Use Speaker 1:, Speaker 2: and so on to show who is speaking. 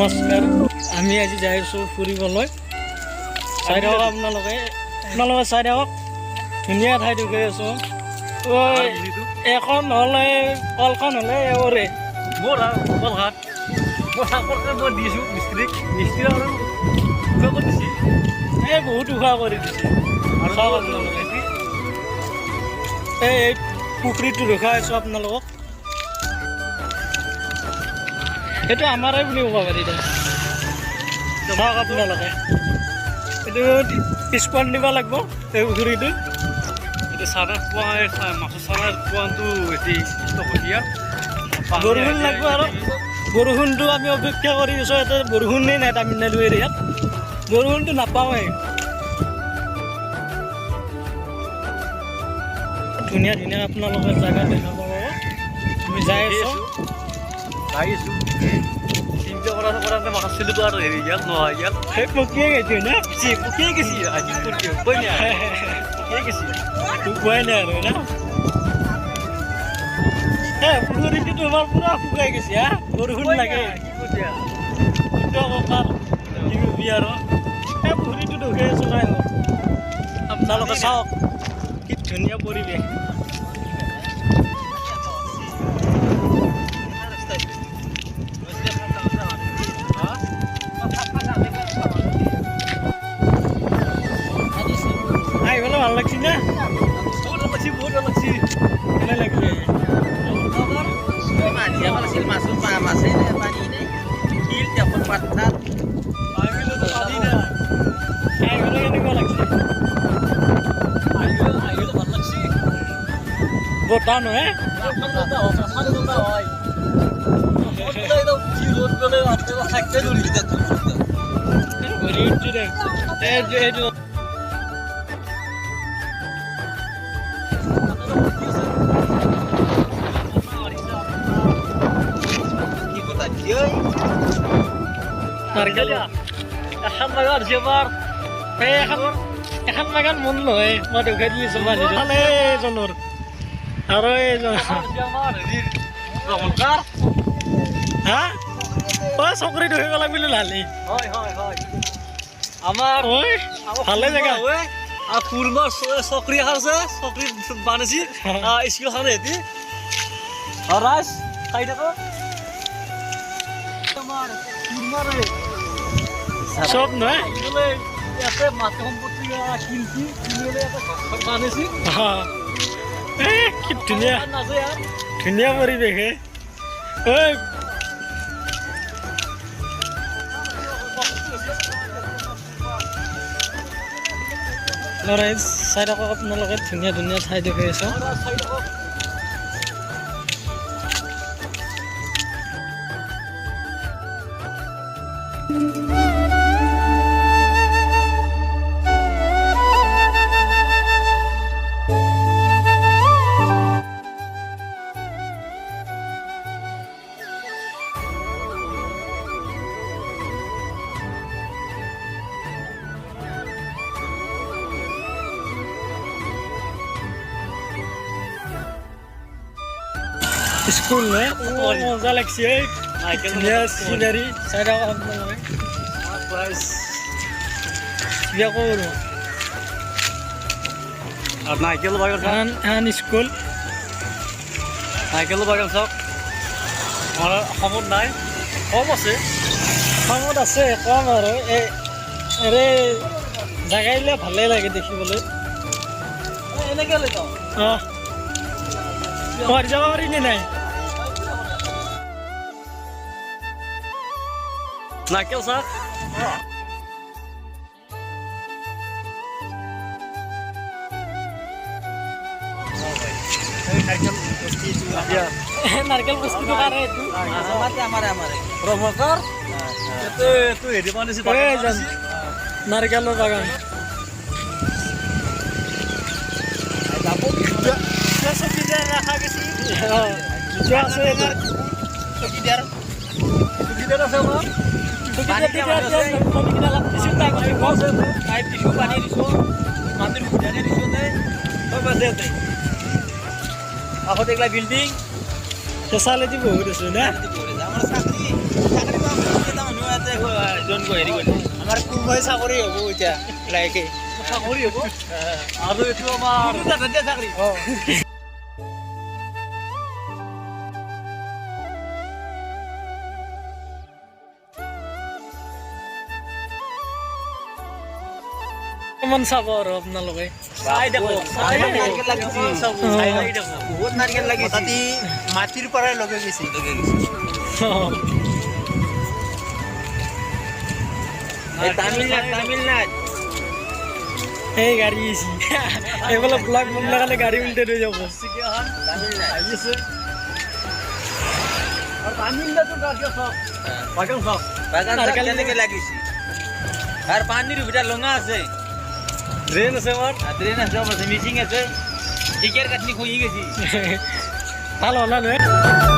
Speaker 1: নমস্কাৰ, আমি আজি যাই আছোঁ ফুৰিবলৈ। চাই থাকক আপোনালোকে চাই থাকক, ধুনীয়া ঠাই দেখুৱাই আছোঁ। এখন হ'লে কলখন হ'লে এওৰে
Speaker 2: মোৰ কলঘাট মই চাকৰিকে মই দিছোঁ মিস্ত্ৰীক আৰু কৰি দিছে
Speaker 1: এই বহুত উশাহ কৰি দিছে।
Speaker 2: আৰু
Speaker 1: চাওক আপোনালোকে এই পুখুৰীটো দেখাই আছোঁ আপোনালোকক। সেইটো আমাৰে বুলি ক'ব পাৰি। চাওক আপোনালোকে এইটো পিছপন দিব লাগিব এই পুখুৰীটো।
Speaker 2: এতিয়া চাৰা পোৱা মাছৰ চাৰাৰ পোৱাটো এতিয়া
Speaker 1: বৰষুণ লাগিব আৰু বৰষুণটো আমি অপেক্ষা কৰি আছোঁ। ইয়াতে বৰষুণেই নাই তামিলনাডু এৰিয়াত, বৰষুণটো নাপাওঁৱেই। ধুনীয়া ধুনীয়া আপোনালোকে জেগা দেখা পাব। আমি যাই আছোঁ
Speaker 2: চিন্তা কৰাতে মাছ চিলিটো আৰু হেৰি ইয়াত নহয় ইয়াত
Speaker 1: সেই পকিয়ে গৈছে না,
Speaker 2: পকিয়ে গেছি আজি কৈ নাই পকিয়ে গেছি
Speaker 1: শুকুৱাই নাই আৰু না। পুখুৰীটো তোমাৰ পুৰা শুকাই গৈছে। বৰষুণ লাগে আৰু এই পুখুৰীটো দেখুৱাই আছোঁ নাই আপোনালোকে চাওক কি ধুনীয়া পৰিৱেশ। আহিবলৈ ভাল লাগছি না,
Speaker 2: বহুত লাগছি
Speaker 1: ভালে লাগছে। আহিবলৈ কেনেকুৱা লাগছে? বতাহ নহয় ভৰি উঠি দে এইটো এখন বাগান মন নহয়। মই দেখুৱাই দি আছোঁ মানুহটো এজনৰ আৰু এইজন হা চকৰি ধৰিব লাগিব লালি
Speaker 2: আমাৰ
Speaker 1: ভালে জেগা
Speaker 2: ফুল মাছ চকৰি এখন আছে, চকৰি বান্ধিছি স্কুলখন সিহঁতি ৰাইজ খাই থাকো
Speaker 1: চব নহয়
Speaker 2: ইয়াতে মাটি সম্পত্তি কিনছি কিনিলে বান্ধিছি
Speaker 1: কি ধুনীয়া
Speaker 2: নাযায় ইয়াত
Speaker 1: ধুনীয়া পৰিৱেশ ঐ ল'ৰাই চাই থাকক আপোনালোকে ধুনীয়া ধুনীয়া ঠাই দেখুৱাই আছোঁ। স্কুল নে মজা লাগছে ধুনীয়া চিনাৰী চাই থাকক আপোনালোকে। কিবা কৰোঁ
Speaker 2: নাইকেল বাগান
Speaker 1: এখন স্কুল
Speaker 2: নাইকেল বাগান চাওক। আমাৰ অসমত নাই, কম আছে
Speaker 1: অসমত আছে কম আৰু এৰে জেগাবিলাক ভালেই লাগে দেখিবলৈ।
Speaker 2: এনেকৈ লৈ যাওঁ
Speaker 1: ঘৰ যাব পাৰি নে নাই?
Speaker 2: নাইকেল চাওক
Speaker 1: নাৰিকল বস্তুটো কাৰণে এইটো
Speaker 2: ৰমকৰ এইটো হেৰি বান্ধিছি
Speaker 1: নাৰিকলৰ বাগান
Speaker 2: ৰখা গেছি
Speaker 1: আছে এইটো
Speaker 2: চকীদাৰ আছে আমাৰ আগতে এইগিলা বিল্ডিং
Speaker 1: চালেদি বহুত আছো না
Speaker 3: তাতে জইন কৰি হেৰি কৰিছে আমাৰ কোনোবাই চাকৰি হ'ব এতিয়া লাইকে
Speaker 2: চাকৰি হ'ব আৰু এইটো আমাৰ
Speaker 3: তাতে চাকৰি
Speaker 1: অকণমান চাব আৰু আপোনালোকে
Speaker 3: চাই দেখো
Speaker 1: চাই দেখো।
Speaker 3: নাৰিকেল লাগিছে বহুত নাৰিকেল লাগিছে তাতে মাটিৰ পৰাই লগে গৈছে তামিলনাডু
Speaker 1: এই গাড়ী আহিছে এইফালে ব্লগ বনাৰ কাৰণে গাড়ী উল্টে লৈ যাব
Speaker 2: আহিছে আৰু তামিলনাডুৰ গাড়ী চাওক বাগান চাওক
Speaker 3: বাগান
Speaker 1: নাৰিকেল
Speaker 3: কেনেকে লাগিছে আৰু পানীৰ ভিতৰত লঙা আছে
Speaker 2: ড্ৰেইন আছে আমাৰ
Speaker 3: ট্ৰেইন আছে মিচিং আছে টিকেট কাটনি খুঁজি গেছি
Speaker 1: ভাল হ'ল নহয়